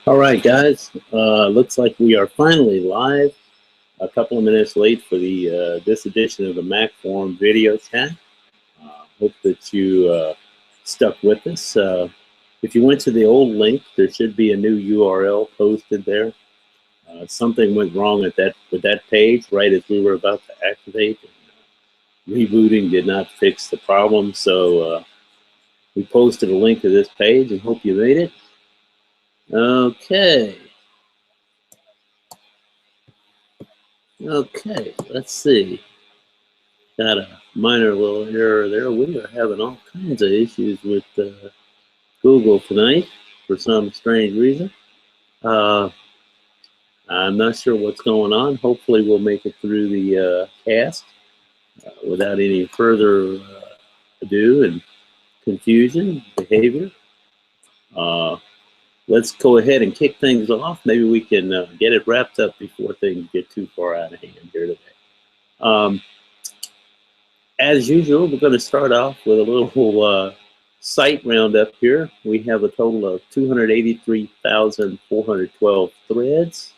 All right, guys. Looks like we are finally live. A couple of minutes late for the this edition of the Mac Forum video chat. Hope that you stuck with us. If you went to the old link, there should be a new URL posted there. Something went wrong with that page right as we were about to activate. Rebooting did not fix the problem, so we posted a link to this page and hope you made it. Okay. Okay, let's see. Got a minor little error there. We are having all kinds of issues with Google tonight for some strange reason. I'm not sure what's going on. Hopefully we'll make it through the cast without any further ado and confusion, behavior. Let's go ahead and kick things off. Maybe we can get it wrapped up before things get too far out of hand here today. As usual, we're going to start off with a little site roundup here. We have a total of 283,412 threads,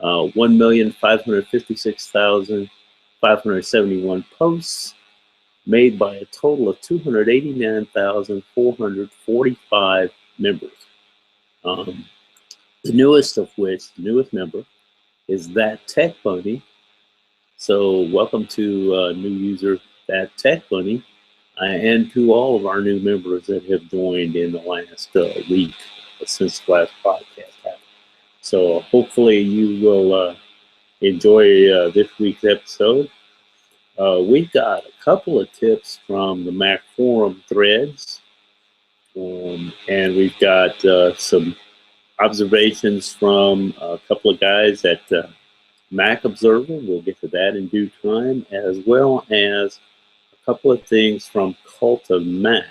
1,556,571 posts, made by a total of 289,445 members. The newest member, is That Tech Bunny. So welcome to new user That Tech Bunny, and to all of our new members that have joined in the last week since the last podcast happened. So hopefully you will enjoy this week's episode. We've got a couple of tips from the Mac Forum threads, and we've got some observations from a couple of guys at Mac Observer. We'll get to that in due time, as well as a couple of things from Cult of Mac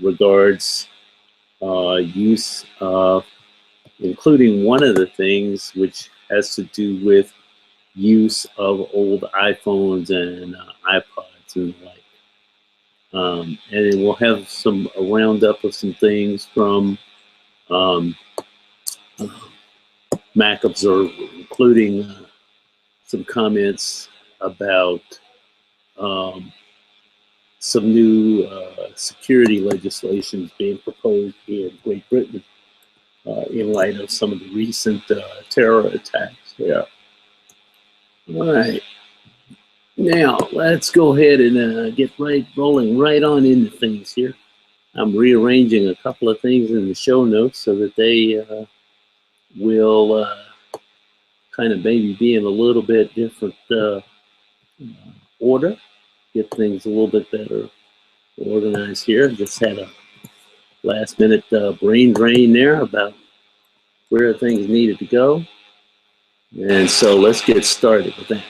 regards use of, including one of the things which has to do with use of old iPhones and iPods and the like. And then we'll have a roundup of some things from Mac Observer, including some comments about some new security legislation being proposed here in Great Britain in light of some of the recent terror attacks there. All right. Now, let's go ahead and get rolling right on into things here. I'm rearranging a couple of things in the show notes so that they will kind of maybe be in a little bit different order, get things a little bit better organized here. Just had a last minute brain drain there about where things needed to go. And so let's get started with that.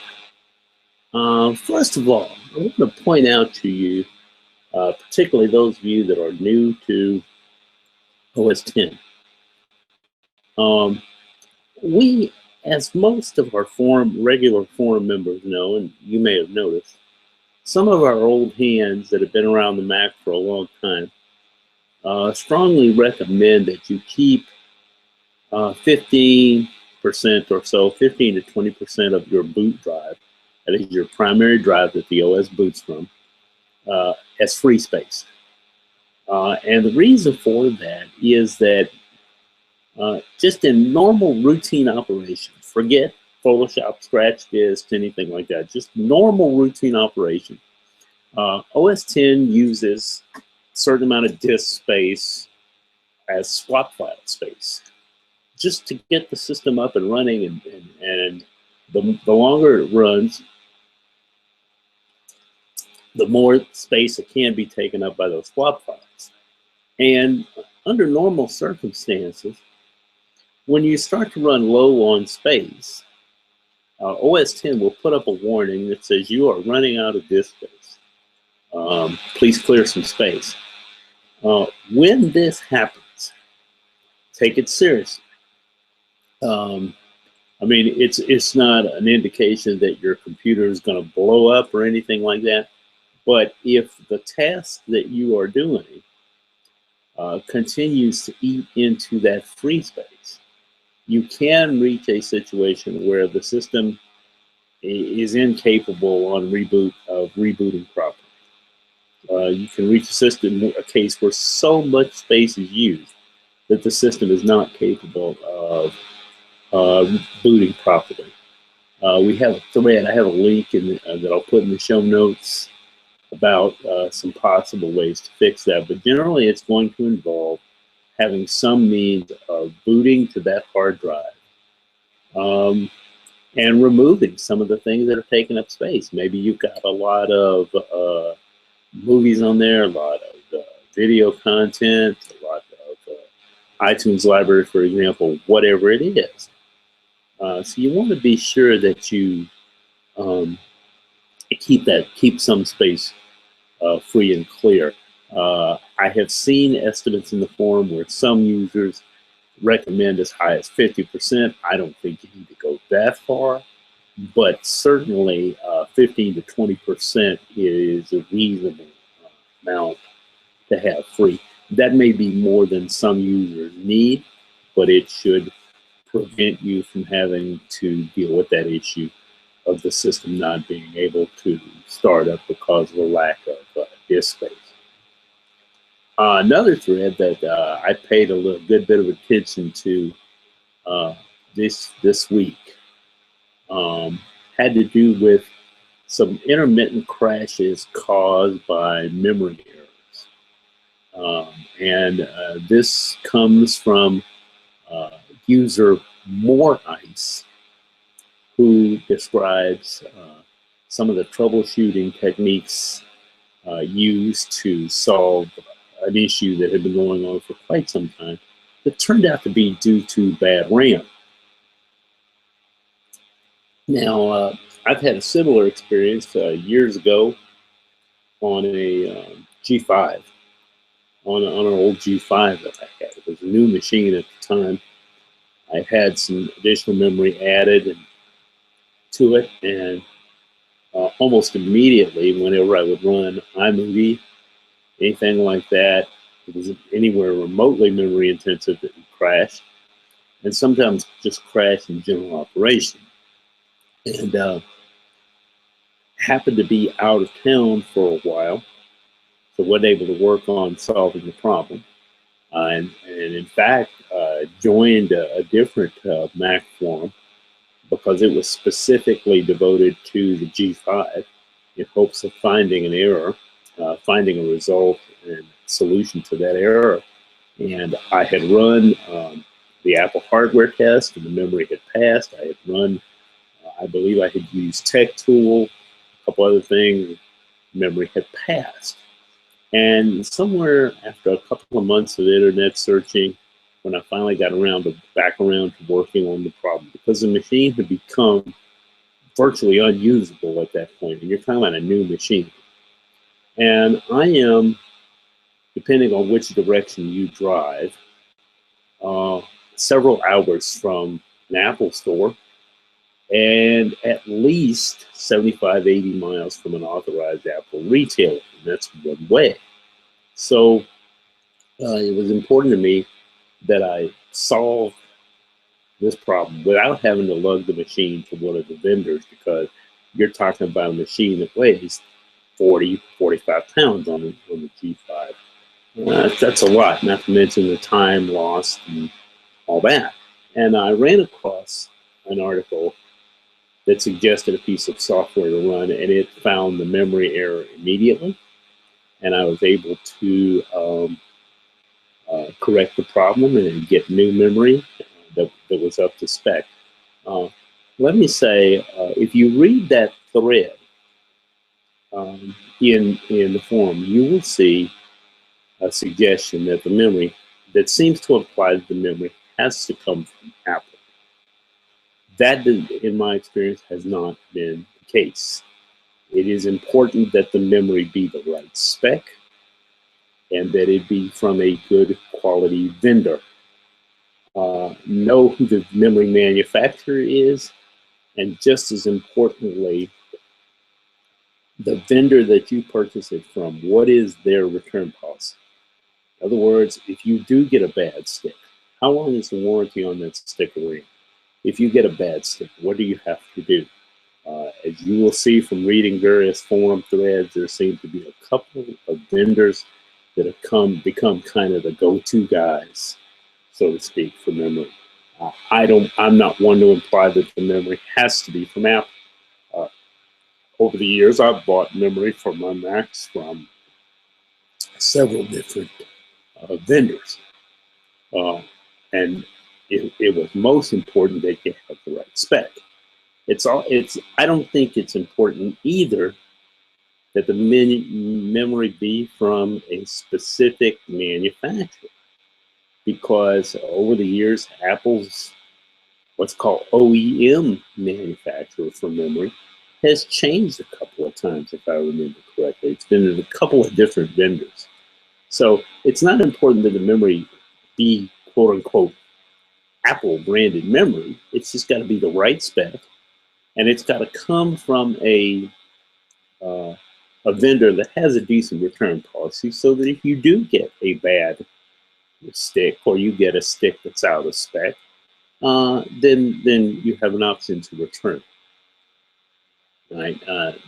First of all, I want to point out to you, particularly those of you that are new to OS X, we, as most of our regular forum members know, and you may have noticed, some of our old hands that have been around the Mac for a long time strongly recommend that you keep 15% or so, 15 to 20% of your boot drive, that is your primary drive that the OS boots from, as free space. And the reason for that is that just in normal routine operation, forget Photoshop, Scratch Disk, anything like that, just normal routine operation, OS X uses a certain amount of disk space as swap file space, just to get the system up and running, and the longer it runs, the more space it can be taken up by those swap files. And under normal circumstances, when you start to run low on space, OS X will put up a warning that says you are running out of disk space. Please clear some space. When this happens, take it seriously. I mean, it's not an indication that your computer is going to blow up or anything like that. But if the task that you are doing continues to eat into that free space, you can reach a situation where the system is incapable on reboot of rebooting properly. You can reach a case where so much space is used that the system is not capable of booting properly. We have a thread. I have a link that I'll put in the show notes about some possible ways to fix that. But generally, it's going to involve having some means of booting to that hard drive and removing some of the things that are taking up space. Maybe you've got a lot of movies on there, a lot of video content, a lot of iTunes library, for example, whatever it is. So you want to be sure that you keep some space free and clear. I have seen estimates in the forum where some users recommend as high as 50%. I don't think you need to go that far, but certainly 15 to 20% is a reasonable amount to have free. That may be more than some users need, but it should prevent you from having to deal with that issue of the system not being able to start up because of a lack of disk space. Another thread that I paid a good bit of attention to this week had to do with some intermittent crashes caused by memory errors. This comes from user More Ice, who describes some of the troubleshooting techniques used to solve an issue that had been going on for quite some time that turned out to be due to bad RAM. Now, I've had a similar experience years ago on a G5, on an old G5 that I had. It was a new machine at the time. I had some additional memory added to it, and almost immediately, whenever I would run iMovie, anything like that, it was anywhere remotely memory intensive, it would crash, and sometimes just crash in general operation. And happened to be out of town for a while, so wasn't able to work on solving the problem. And in fact, joined a different Mac forum because it was specifically devoted to the G5 in hopes of finding an error, finding a result and solution to that error. And I had run the Apple hardware test, and the memory had passed. I had run, I believe I had used TechTool, a couple other things, memory had passed. And somewhere after a couple of months of internet searching, when I finally got back around to working on the problem, because the machine had become virtually unusable at that point, and you're talking about a new machine. And I am, depending on which direction you drive, several hours from an Apple store, and at least 75, 80 miles from an authorized Apple retailer, and that's one way. So it was important to me that I solve this problem without having to lug the machine to one of the vendors, because you're talking about a machine that weighs 40, 45 pounds on the G5. That's a lot, not to mention the time lost and all that. And I ran across an article that suggested a piece of software to run, and it found the memory error immediately. And I was able to correct the problem and get new memory that was up to spec. Let me say, if you read that thread in the forum, you will see a suggestion that the memory that seems to imply that the memory has to come from Apple. That, in my experience, has not been the case. It is important that the memory be the right spec and that it be from a good quality vendor. Know who the memory manufacturer is, and just as importantly, the vendor that you purchase it from, what is their return policy? other words, if you do get a bad stick, how long is the warranty on that stick ring? If you get a bad stick, what do you have to do? As you will see from reading various forum threads, there seem to be a couple of vendors that have become kind of the go-to guys, so to speak, for memory. I'm not one to imply that the memory has to be from Apple. Over the years, I've bought memory for my Macs from several different vendors. And it was most important that you have the right spec. I don't think it's important either that the memory be from a specific manufacturer, because over the years, Apple's what's called OEM manufacturer for memory has changed a couple of times, if I remember correctly. It's been in a couple of different vendors. So it's not important that the memory be quote unquote Apple branded memory. It's just got to be the right spec, and it's got to come from a vendor that has a decent return policy, so that if you do get a bad stick, or you get a stick that's out of spec, then you have an option to return. Right,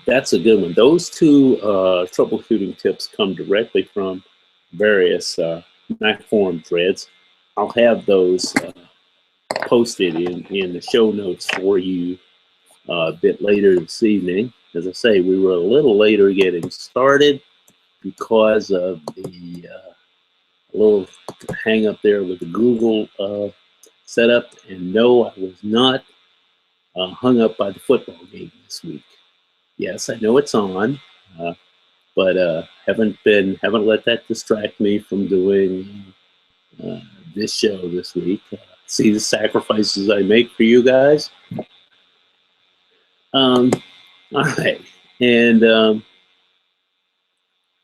that's a good one. Those two troubleshooting tips come directly from various Mac forum threads. I'll have those posted in the show notes for you a bit later this evening. As I say, we were a little later getting started because of the little hang up there with the Google setup. And no, I was not hung up by the football game this week. Yes, I know it's on, but haven't let that distract me from doing this show this week. See the sacrifices I make for you guys. All right, and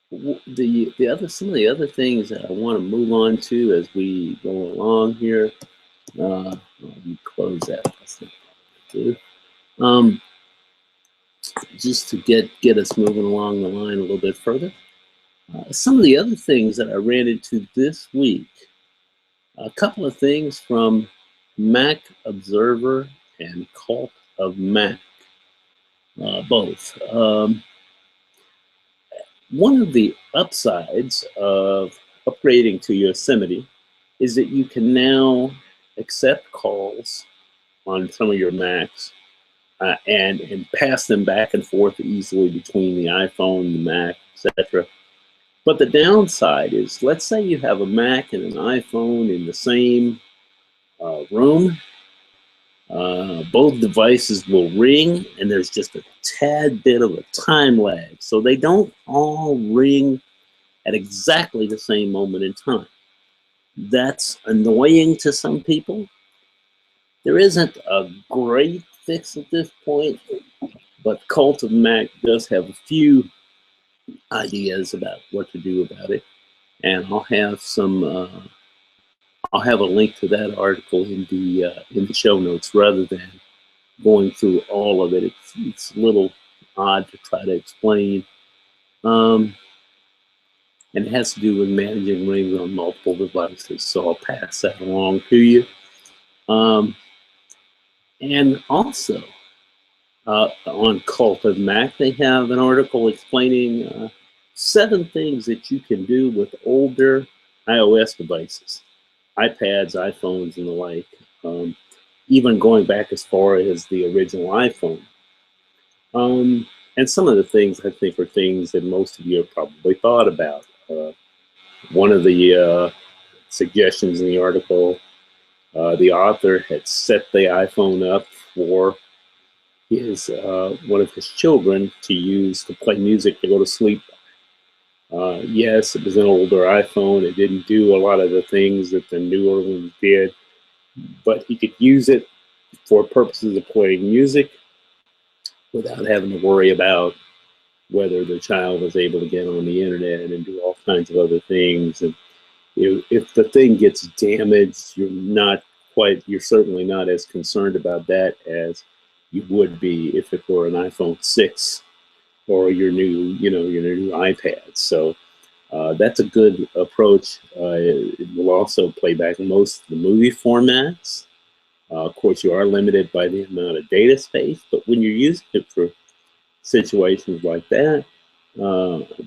some of the other things that I want to move on to as we go along here. Let me close that. That's not good. Just to get us moving along the line a little bit further. Some of the other things that I ran into this week, a couple of things from Mac Observer and Cult of Mac, both. One of the upsides of upgrading to Yosemite is that you can now accept calls on some of your Macs and pass them back and forth easily between the iPhone, the Mac, etc. But the downside is, let's say you have a Mac and an iPhone in the same room. Both devices will ring, and there's just a tad bit of a time lag. So they don't all ring at exactly the same moment in time. That's annoying to some people. There isn't a great fix at this point, but Cult of Mac does have a few ideas about what to do about it, and I'll have a link to that article in the show notes rather than going through all of it. It's a little odd to try to explain, and it has to do with managing rings on multiple devices. So I'll pass that along to you. And also, on Cult of Mac, they have an article explaining 7 things that you can do with older iOS devices, iPads, iPhones, and the like, even going back as far as the original iPhone. And some of the things, I think, are things that most of you have probably thought about. One of the suggestions in the article, the author had set the iPhone up for his one of his children to use to play music to go to sleep. Yes, it was an older iPhone. It didn't do a lot of the things that the newer ones did, but he could use it for purposes of playing music without having to worry about whether the child was able to get on the internet and do all kinds of other things. And if the thing gets damaged, you're certainly not as concerned about that as you would be if it were an iPhone 6 or your new iPad. So That's a good approach. It will also play back most of the movie formats. Of course, you are limited by the amount of data space, but when you're using it for situations like that,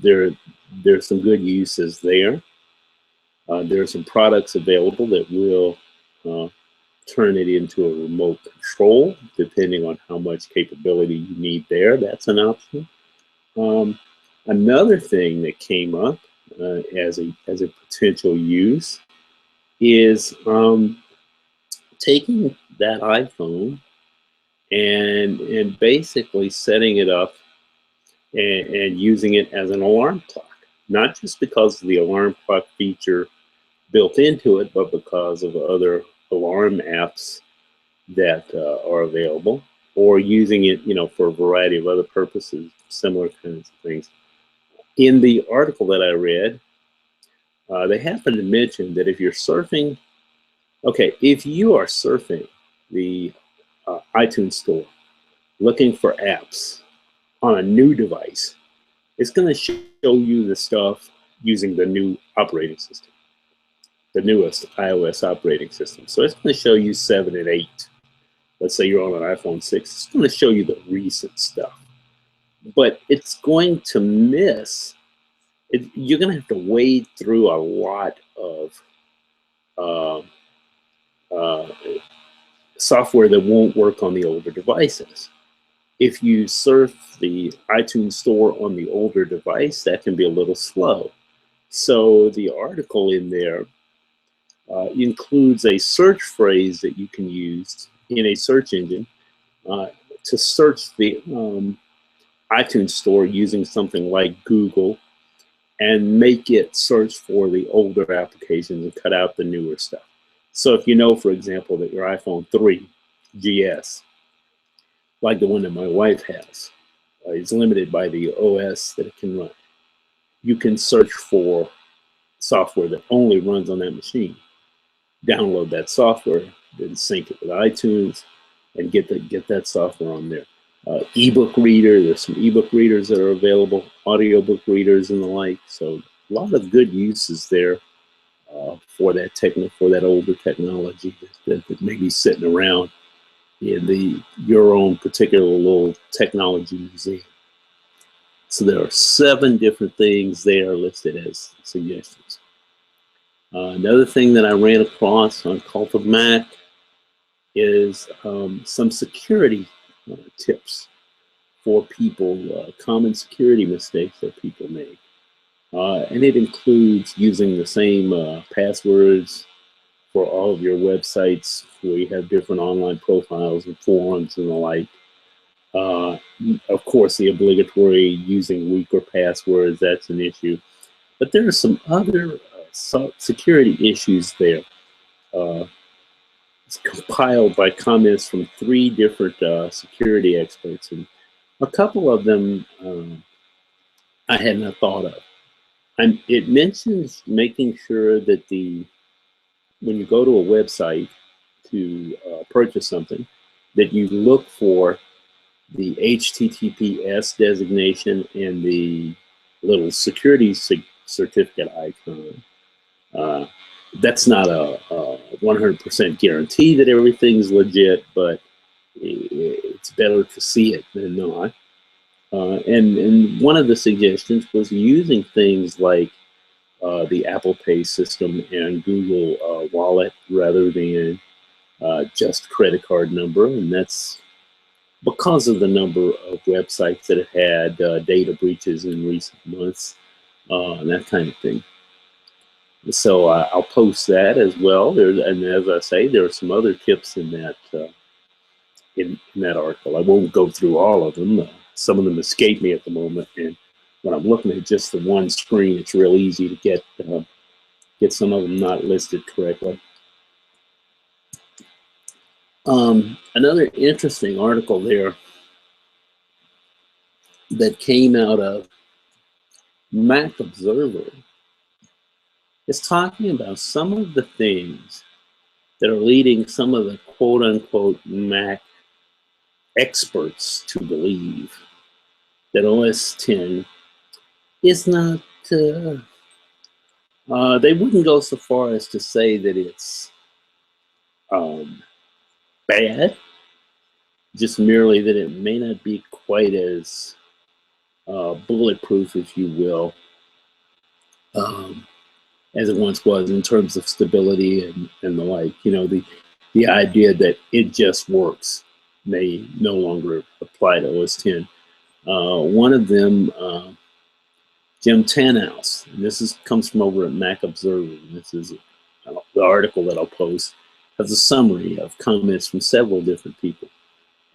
there's some good uses there. There are some products available that will turn it into a remote control, depending on how much capability you need there. That's an option. Um, Another thing that came up as a potential use is taking that iPhone and basically setting it up and using it as an alarm clock. Not just because of the alarm clock feature built into it, but because of other alarm apps that are available, or using it, for a variety of other purposes, similar kinds of things. In the article that I read, they happen to mention that if you're surfing, okay, if you are surfing the iTunes store looking for apps on a new device, it's going to show you the stuff using the new operating system, the newest iOS operating system. So it's going to show you 7 and 8. Let's say you're on an iPhone 6, it's going to show you the recent stuff. But it's going to miss, you're going to have to wade through a lot of software that won't work on the older devices. If you surf the iTunes store on the older device, that can be a little slow. So the article in there includes a search phrase that you can use in a search engine to search the iTunes store using something like Google and make it search for the older applications and cut out the newer stuff. So if you know, for example, that your iPhone 3 GS, like the one that my wife has, is limited by the OS that it can run, you can search for software that only runs on that machine. Download that software, then sync it with iTunes, and get that software on there. Ebook reader, there's some ebook readers that are available, audiobook readers and the like. So a lot of good uses there for that older technology that may be sitting around in your own particular little technology museum. So there are 7 different things there listed as suggestions. Another thing that I ran across on Cult of Mac is some security tips for people, common security mistakes that people make. And it includes using the same passwords for all of your websites where you have different online profiles and forums and the like. Of course, the obligatory using weaker passwords, that's an issue. But there are some other security issues there. It's compiled by comments from 3 different security experts, and a couple of them I had not thought of. It mentions making sure that when you go to a website to purchase something, that you look for the HTTPS designation and the little security certificate icon. That's not a 100% guarantee that everything's legit, but it's better to see it than not. And one of the suggestions was using things like the Apple Pay system and Google Wallet rather than just credit card number, and that's because of the number of websites that have had data breaches in recent months and that kind of thing. So I'll post that as well. And as I say, there are some other tips in that article. I won't go through all of them. Some of them escape me at the moment, and when I'm looking at just the one screen, it's real easy to get some of them not listed correctly. Another interesting article there that came out of Mac Observer is talking about some of the things that are leading some of the quote-unquote Mac experts to believe that OS X is not They wouldn't go so far as to say that it's um, bad, just merely that it may not be quite as bulletproof, if you will, um, as it once was in terms of stability and the like. You know, the idea that it just works may no longer apply to OS 10. One of them, Jim Tannhaus, and comes from over at Mac Observer. This is the article that I'll post, has a summary of comments from several different people.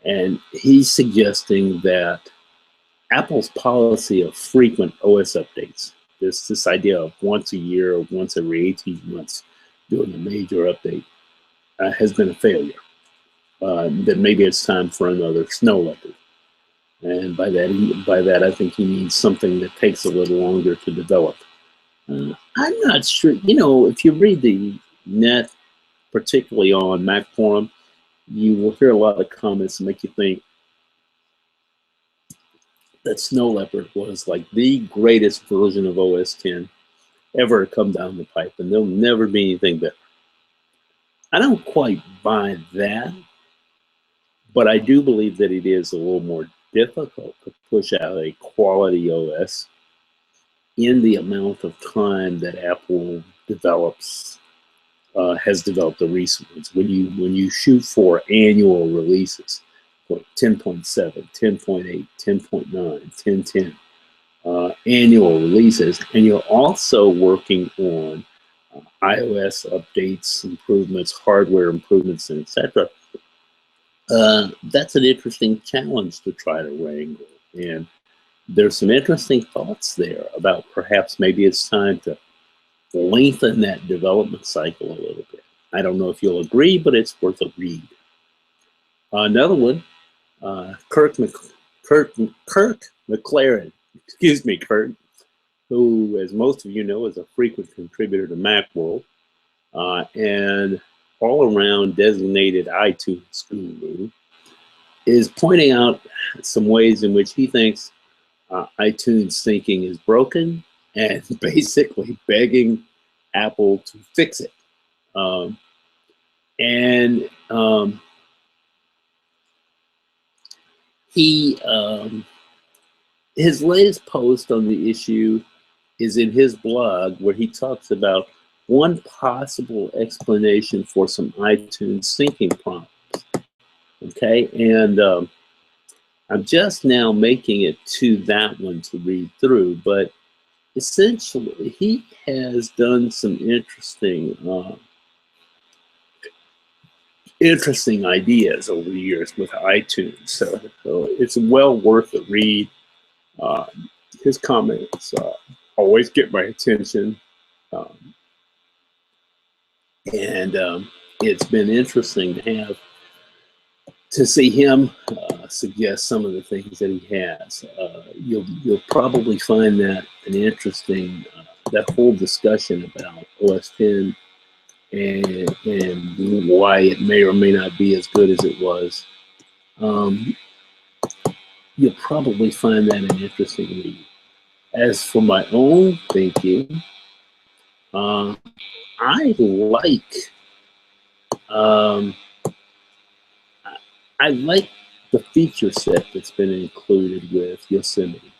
And he's suggesting that Apple's policy of frequent OS updates, this idea of once a year or once every 18 months doing a major update, has been a failure. That maybe it's time for another snow leopard. And by that, I think he means something that takes a little longer to develop. I'm not sure, you know, if you read the net, particularly on Mac Forum, you will hear a lot of comments that make you think that Snow Leopard was like the greatest version of OS 10 ever to come down the pipe, and there'll never be anything better. I don't quite buy that, but I do believe that it is a little more difficult to push out a quality OS in the amount of time that Apple has developed the recent ones. When you shoot for annual releases, like 10.7, 10.8, 10.9, 10.10, annual releases, and you're also working on iOS updates, improvements, hardware improvements, and etc. That's an interesting challenge to try to wrangle. And there's some interesting thoughts there about perhaps maybe it's time to lengthen that development cycle a little bit. I don't know if you'll agree, but it's worth a read. Another one, Kirk McLaren, excuse me, Kirk, who, as most of you know, is a frequent contributor to Macworld, and all-around designated iTunes guru, is pointing out some ways in which he thinks iTunes thinking is broken and basically begging Apple to fix it. His latest post on the issue is in his blog, where he talks about one possible explanation for some iTunes syncing problems. Okay, and I'm just now making it to that one to read through, but essentially he has done some interesting ideas over the years with iTunes, so it's well worth a read. His comments always get my attention, and it's been interesting to see him suggest some of the things that he has. You'll probably find that an interesting, that whole discussion about OS 10 and why it may or may not be as good as it was. You'll probably find that an interesting read. As for my own thinking, I like the feature set that's been included with Yosemite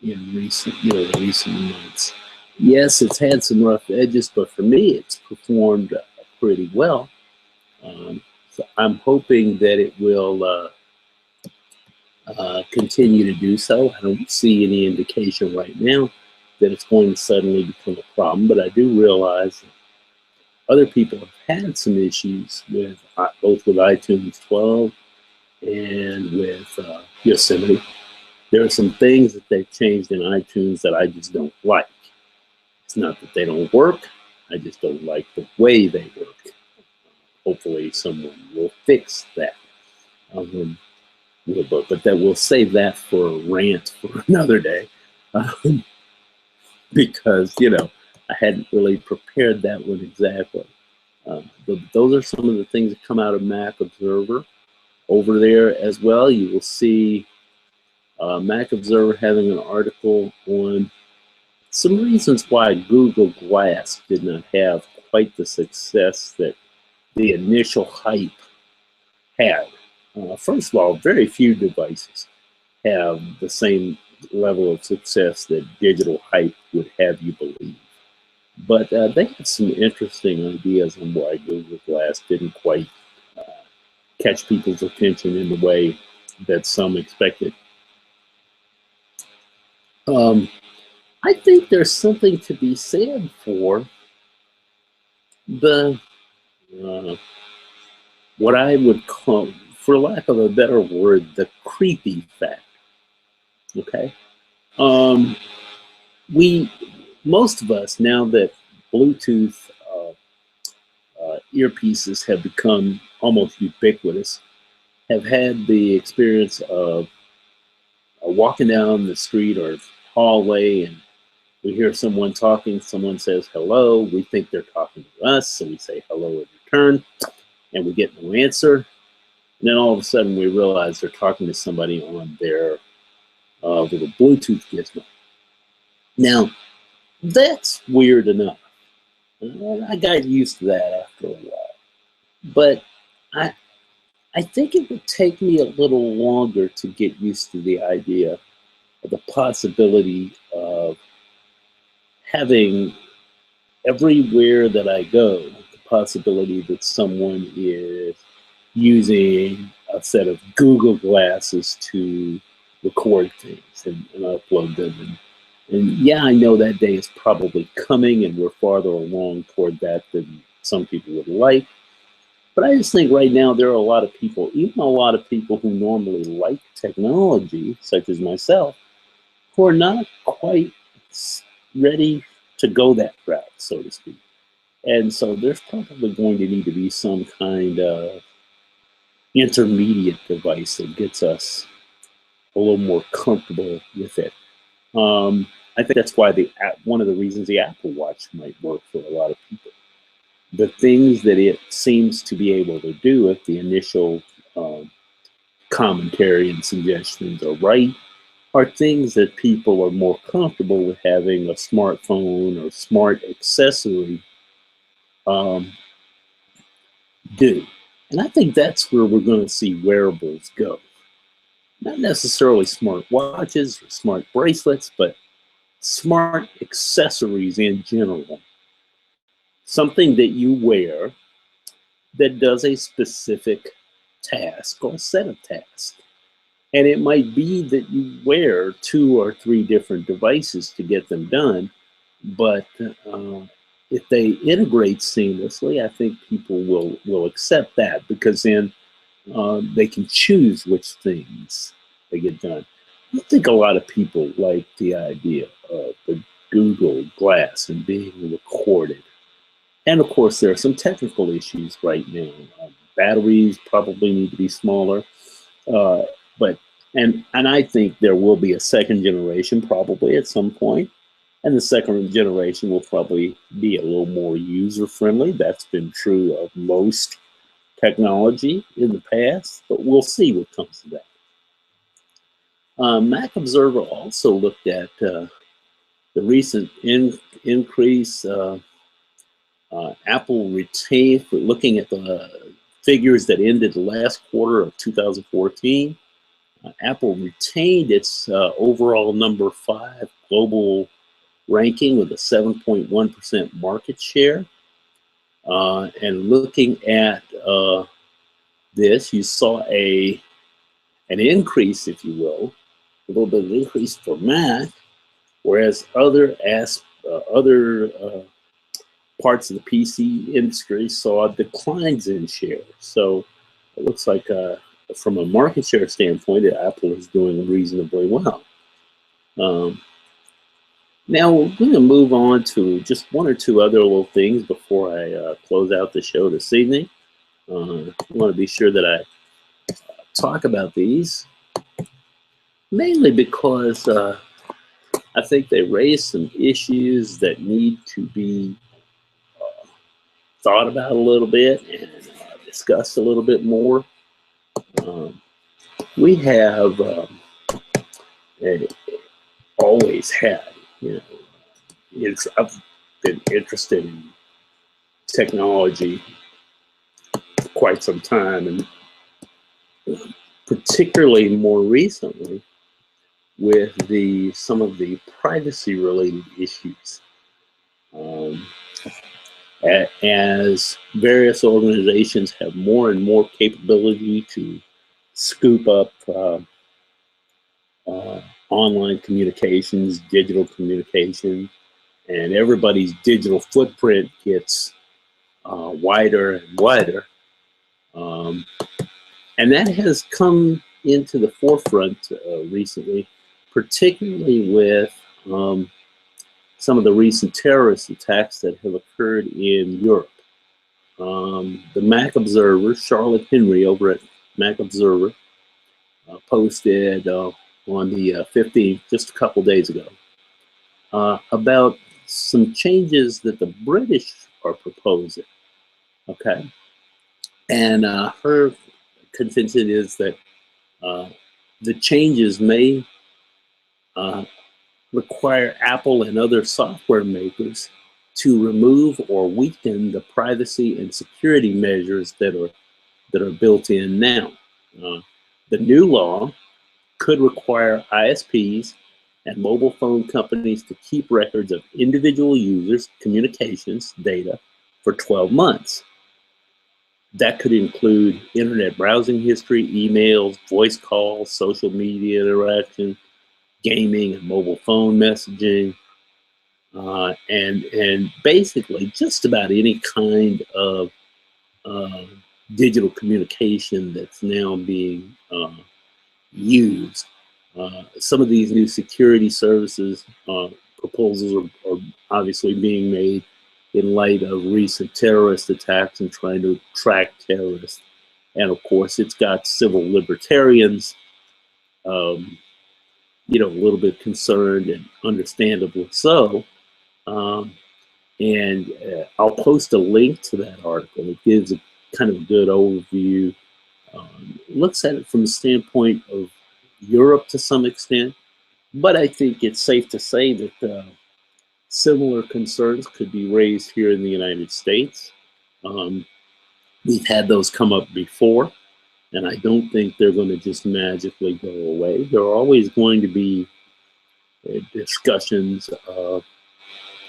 in recent months. Yes, it's had some rough edges, but for me, it's performed pretty well. So I'm hoping that it will continue to do so. I don't see any indication right now that it's going to suddenly become a problem, but I do realize that other people have had some issues with both with iTunes 12 and with Yosemite. There are some things that they've changed in iTunes that I just don't like. It's not that they don't work, I just don't like the way they work. Hopefully someone will fix that. But that we'll save that for a rant for another day. Because, I hadn't really prepared that one exactly. Those are some of the things that come out of Mac Observer. Over there as well, you will see Mac Observer having an article on some reasons why Google Glass did not have quite the success that the initial hype had. First of all, very few devices have the same level of success that digital hype would have you believe. But they had some interesting ideas on why Google Glass didn't quite uh, catch people's attention in the way that some expected. Um, I think there's something to be said for the uh, what I would call, for lack of a better word, the creepy fact. Okay, um, we most of us now that Bluetooth earpieces have become almost ubiquitous, have had the experience of walking down the street or hallway and we hear someone talking, someone says hello, we think they're talking to us, so we say hello in return, and we get no answer. And then all of a sudden we realize they're talking to somebody on their little Bluetooth gizmo. Now, that's weird enough. I got used to that after a while. But I, I think it would take me a little longer to get used to the idea of the possibility of having everywhere that I go, the possibility that someone is using a set of Google glasses to record things and upload them. And yeah, I know that day is probably coming and we're farther along toward that than some people would like. But I just think right now there are a lot of people, even a lot of people who normally like technology, such as myself, who are not quite ready to go that route, so to speak. And so there's probably going to need to be some kind of intermediate device that gets us a little more comfortable with it. I think that's why one of the reasons the Apple Watch might work for a lot of people. The things that it seems to be able to do, if the initial um, commentary and suggestions are right, are things that people are more comfortable with having a smartphone or smart accessory um, do. And I think that's where we're going to see wearables go. Not necessarily smart watches or smart bracelets, but smart accessories in general. Something that you wear that does a specific task or set of tasks. And it might be that you wear 2 or 3 different devices to get them done, but if they integrate seamlessly, I think people will accept that because then they can choose which things they get done. I think a lot of people like the idea of the Google Glass and being recorded. And of course, there are some technical issues right now. Batteries probably need to be smaller, uh, but and I think there will be a second generation probably at some point, and the second generation will probably be a little more user friendly. That's been true of most technology in the past, but we'll see what comes of that. Mac Observer also looked at the recent increase. Apple retained, looking at the figures that ended the last quarter of 2014, Apple retained its overall number 5 global ranking with a 7.1% market share. And looking at this, you saw an increase, if you will, a little bit of increase for Mac, whereas other parts of the PC industry saw declines in share. So it looks like from a market share standpoint, Apple is doing reasonably well. Now we're going to move on to just 1 or 2 other little things before I close out the show this evening. I want to be sure that I talk about these, mainly because I think they raise some issues that need to be thought about a little bit and discussed a little bit more. We have always had, you know, I've been interested in technology for quite some time, and particularly more recently with some of the privacy related issues. Um, as various organizations have more and more capability to scoop up online communications, digital communication, and everybody's digital footprint gets wider and wider. Um, and that has come into the forefront recently, particularly with some of the recent terrorist attacks that have occurred in Europe. The Mac Observer, Charlotte Henry over at Mac Observer, posted on the 15th, just a couple days ago, about some changes that the British are proposing. Okay. And her contention is that the changes may require Apple and other software makers to remove or weaken the privacy and security measures that are built in now. The new law could require ISPs and mobile phone companies to keep records of individual users' communications data for 12 months. That could include internet browsing history, emails, voice calls, social media interaction, gaming and mobile phone messaging, and basically just about any kind of digital communication that's now being used. Some of these new security services proposals are obviously being made in light of recent terrorist attacks and trying to track terrorists. And of course, it's got civil libertarians, a little bit concerned, and understandably so. And I'll post a link to that article. It gives a kind of good overview. Looks at it from the standpoint of Europe to some extent, but I think it's safe to say that similar concerns could be raised here in the United States. We've had those come up before, and I don't think they're going to just magically go away. There are always going to be discussions of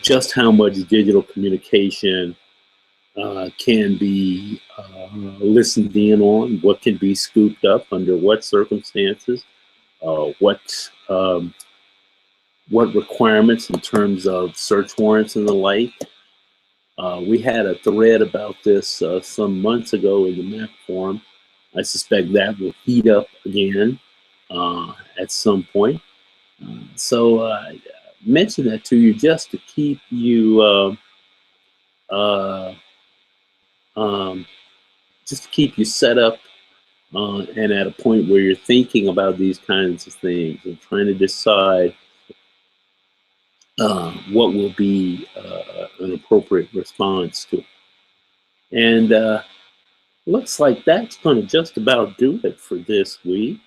just how much digital communication can be listened in on, what can be scooped up under what circumstances, what requirements in terms of search warrants and the like. We had a thread about this some months ago in the Mac forum. I suspect that will heat up again at some point. So I mention that to you just to keep you set up and at a point where you're thinking about these kinds of things and trying to decide what will be an appropriate response to it. And looks like that's going to just about do it for this week.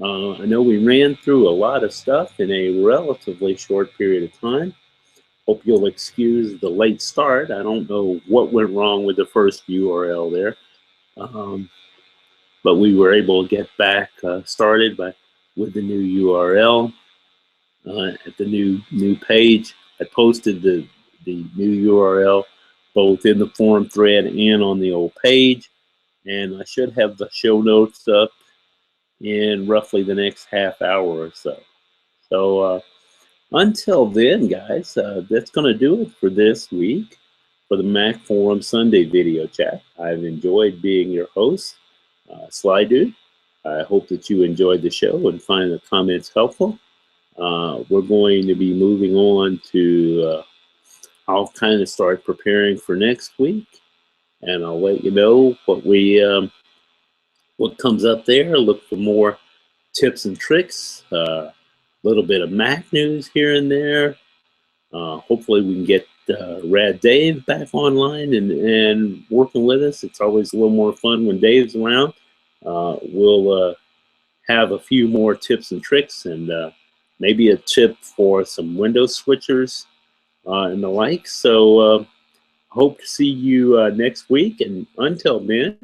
I know we ran through a lot of stuff in a relatively short period of time. Hope you'll excuse the late start. I don't know what went wrong with the first URL there. But we were able to get back started with the new URL at the new page. I posted the new URL both in the forum thread and on the old page, and I should have the show notes up in roughly the next half hour or so. So until then, guys, that's going to do it for this week for the Mac Forum Sunday video chat. I've enjoyed being your host, Sly Dude. I hope that you enjoyed the show and find the comments helpful. We're going to be moving on to, I'll kind of start preparing for next week, and I'll let you know what comes up there. Look for more tips and tricks, a little bit of Mac news here and there. Hopefully we can get Rad Dave back online and working with us. It's always a little more fun when Dave's around. We'll have a few more tips and tricks, and maybe a tip for some Windows switchers and the like. So hope to see you next week. And until then,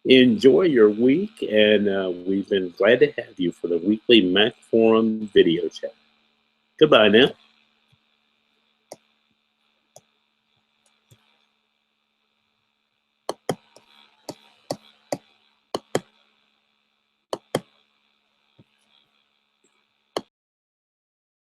enjoy your week. And we've been glad to have you for the weekly Mac Forum video chat. Goodbye now.